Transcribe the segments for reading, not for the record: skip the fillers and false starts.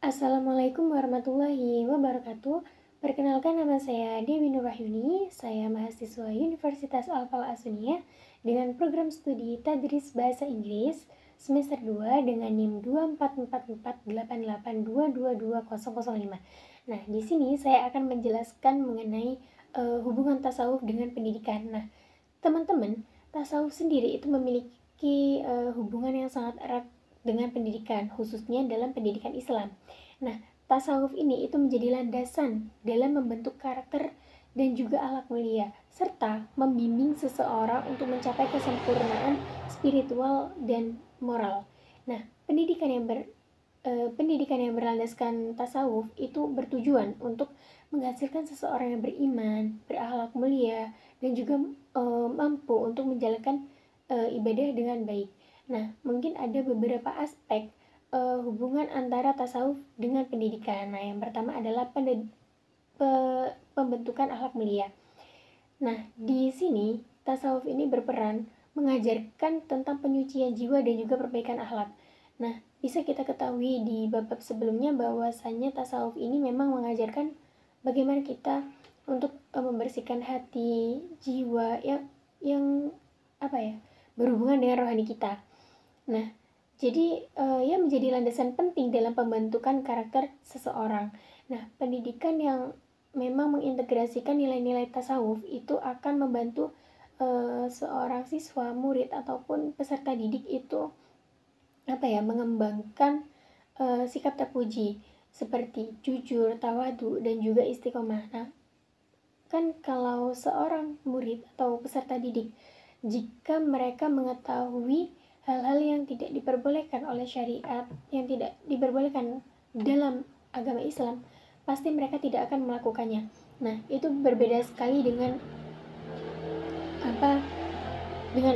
Assalamualaikum warahmatullahi wabarakatuh. Perkenalkan, nama saya Dewi Nurwahyuni. Saya mahasiswa Universitas Al-Falah As-Sunniyah dengan program studi Tadris Bahasa Inggris semester 2 dengan NIM 244488222005. Nah, di sini saya akan menjelaskan mengenai hubungan tasawuf dengan pendidikan. Nah, teman-teman, tasawuf sendiri itu memiliki hubungan yang sangat erat dengan pendidikan, khususnya dalam pendidikan Islam. Nah, tasawuf ini itu menjadi landasan dalam membentuk karakter dan juga akhlak mulia, serta membimbing seseorang untuk mencapai kesempurnaan spiritual dan moral. Nah, pendidikan yang berlandaskan tasawuf itu bertujuan untuk menghasilkan seseorang yang beriman, berakhlak mulia, dan juga mampu untuk menjalankan ibadah dengan baik. Nah, mungkin ada beberapa aspek hubungan antara tasawuf dengan pendidikan. Nah, yang pertama adalah pembentukan akhlak mulia. Nah, di sini tasawuf ini berperan mengajarkan tentang penyucian jiwa dan juga perbaikan akhlak. Nah, bisa kita ketahui di bab sebelumnya bahwasannya tasawuf ini memang mengajarkan bagaimana kita untuk membersihkan hati, jiwa yang berhubungan dengan rohani kita. Nah, jadi ia menjadi landasan penting dalam pembentukan karakter seseorang. Nah, pendidikan yang memang mengintegrasikan nilai-nilai tasawuf itu akan membantu seorang siswa, murid ataupun peserta didik itu mengembangkan sikap terpuji seperti jujur, tawadu, dan juga istiqomah. Nah, kan kalau seorang murid atau peserta didik, jika mereka mengetahui hal-hal yang tidak diperbolehkan oleh syariat, yang tidak diperbolehkan dalam agama Islam, pasti mereka tidak akan melakukannya. Nah, itu berbeda sekali dengan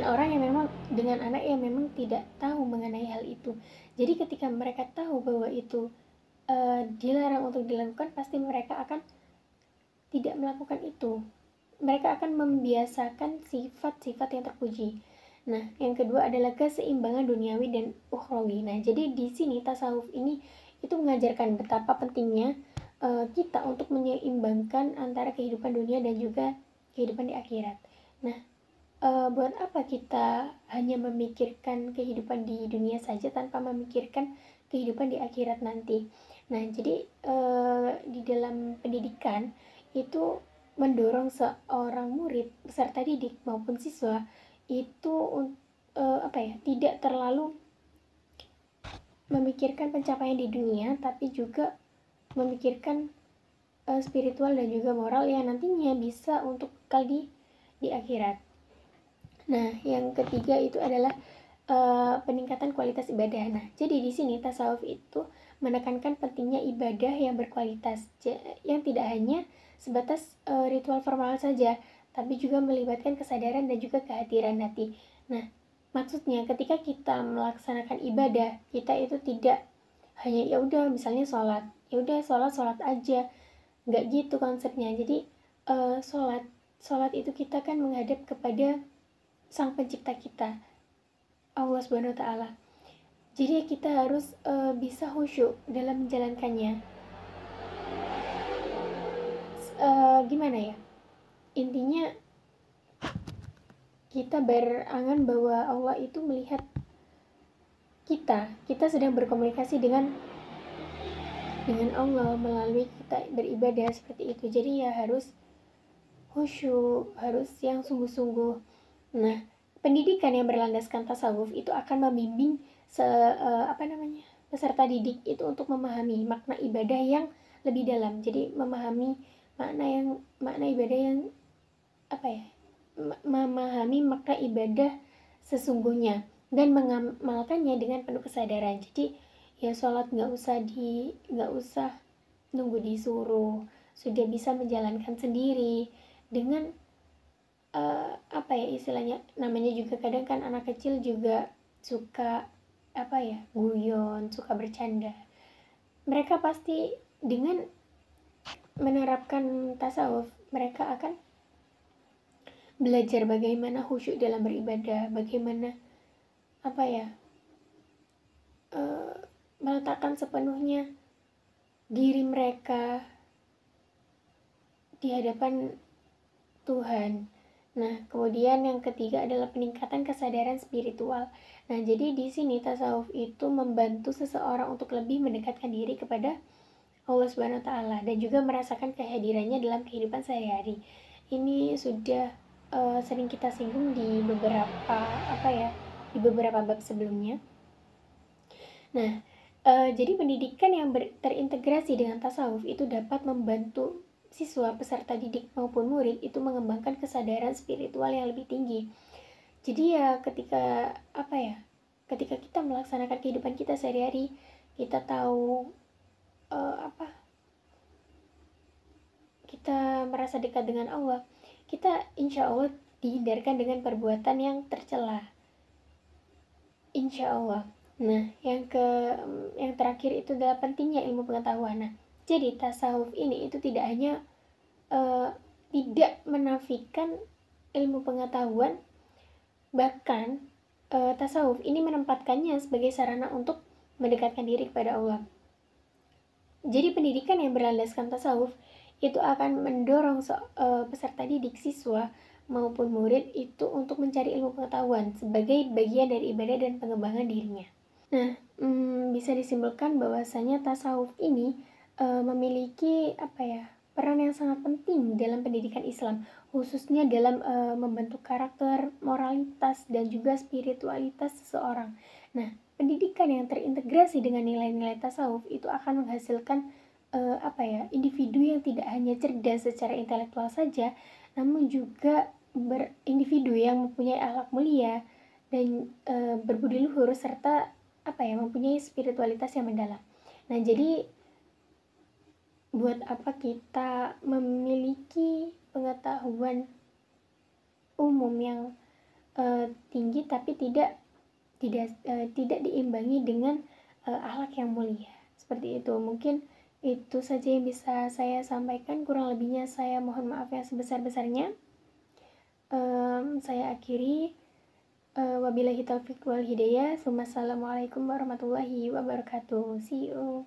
orang yang memang, dengan anak yang memang tidak tahu mengenai hal itu. Jadi ketika mereka tahu bahwa itu dilarang untuk dilakukan, pasti mereka akan tidak melakukan itu. Mereka akan membiasakan sifat-sifat yang terpuji. Nah, yang kedua adalah keseimbangan duniawi dan ukhrawi. Nah, jadi di sini tasawuf ini itu mengajarkan betapa pentingnya kita untuk menyeimbangkan antara kehidupan dunia dan juga kehidupan di akhirat. Nah, buat apa kita hanya memikirkan kehidupan di dunia saja tanpa memikirkan kehidupan di akhirat nanti. Nah, jadi di dalam pendidikan itu mendorong seorang murid, peserta didik maupun siswa itu tidak terlalu memikirkan pencapaian di dunia, tapi juga memikirkan spiritual dan juga moral yang nantinya bisa untuk kekal di akhirat. Nah, yang ketiga itu adalah peningkatan kualitas ibadah. Nah, jadi di sini tasawuf itu menekankan pentingnya ibadah yang berkualitas, yang tidak hanya sebatas ritual formal saja, tapi juga melibatkan kesadaran dan juga kehadiran hati. Nah, maksudnya ketika kita melaksanakan ibadah, kita itu tidak hanya ya udah misalnya sholat aja, nggak gitu konsepnya. Jadi sholat itu kita kan menghadap kepada Sang Pencipta kita, Allah Subhanahu wa Ta'ala. Jadi kita harus bisa khusyuk dalam menjalankannya. Gimana ya? Intinya kita berangan bahwa Allah itu melihat kita sedang berkomunikasi dengan Allah melalui kita beribadah seperti itu. Jadi ya harus khusyuk, harus yang sungguh-sungguh. Nah, pendidikan yang berlandaskan tasawuf itu akan membimbing peserta didik itu untuk memahami makna ibadah yang lebih dalam. Jadi memahami makna ibadah yang memahami makna ibadah sesungguhnya dan mengamalkannya dengan penuh kesadaran. Jadi ya sholat nggak usah nunggu disuruh, sudah bisa menjalankan sendiri dengan istilahnya, namanya juga kadang kan anak kecil juga suka guyon, suka bercanda. Mereka pasti dengan menerapkan tasawuf, mereka akan belajar bagaimana khusyuk dalam beribadah, bagaimana meletakkan sepenuhnya diri mereka di hadapan Tuhan. Nah, kemudian yang ketiga adalah peningkatan kesadaran spiritual. Nah, jadi di sini tasawuf itu membantu seseorang untuk lebih mendekatkan diri kepada Allah Subhanahu wa taala dan juga merasakan kehadirannya dalam kehidupan sehari-hari. Ini sudah sering kita singgung di beberapa di beberapa bab sebelumnya. Nah, jadi pendidikan yang terintegrasi dengan tasawuf itu dapat membantu siswa, peserta didik maupun murid itu mengembangkan kesadaran spiritual yang lebih tinggi. Jadi ya ketika kita melaksanakan kehidupan kita sehari-hari, kita tahu kita merasa dekat dengan Allah, kita insya Allah dihindarkan dengan perbuatan yang tercela, insya Allah. Nah, yang terakhir itu adalah pentingnya ilmu pengetahuan. Nah, jadi tasawuf ini itu tidak hanya tidak menafikan ilmu pengetahuan, bahkan tasawuf ini menempatkannya sebagai sarana untuk mendekatkan diri kepada Allah. Jadi pendidikan yang berlandaskan tasawuf itu akan mendorong peserta didik, siswa maupun murid itu untuk mencari ilmu pengetahuan sebagai bagian dari ibadah dan pengembangan dirinya. Nah, bisa disimpulkan bahwasanya tasawuf ini memiliki peran yang sangat penting dalam pendidikan Islam, khususnya dalam membentuk karakter, moralitas, dan juga spiritualitas seseorang. Nah, pendidikan yang terintegrasi dengan nilai-nilai tasawuf itu akan menghasilkan individu yang tidak hanya cerdas secara intelektual saja, namun juga individu yang mempunyai akhlak mulia dan berbudi luhur serta mempunyai spiritualitas yang mendalam. Nah, jadi buat apa kita memiliki pengetahuan umum yang tinggi tapi tidak diimbangi dengan akhlak yang mulia. Seperti itu. Mungkin itu saja yang bisa saya sampaikan. Kurang lebihnya saya mohon maaf yang sebesar-besarnya. Saya akhiri. Wabillahi taufiq wal hidayah. Wassalamualaikum warahmatullahi wabarakatuh. See you.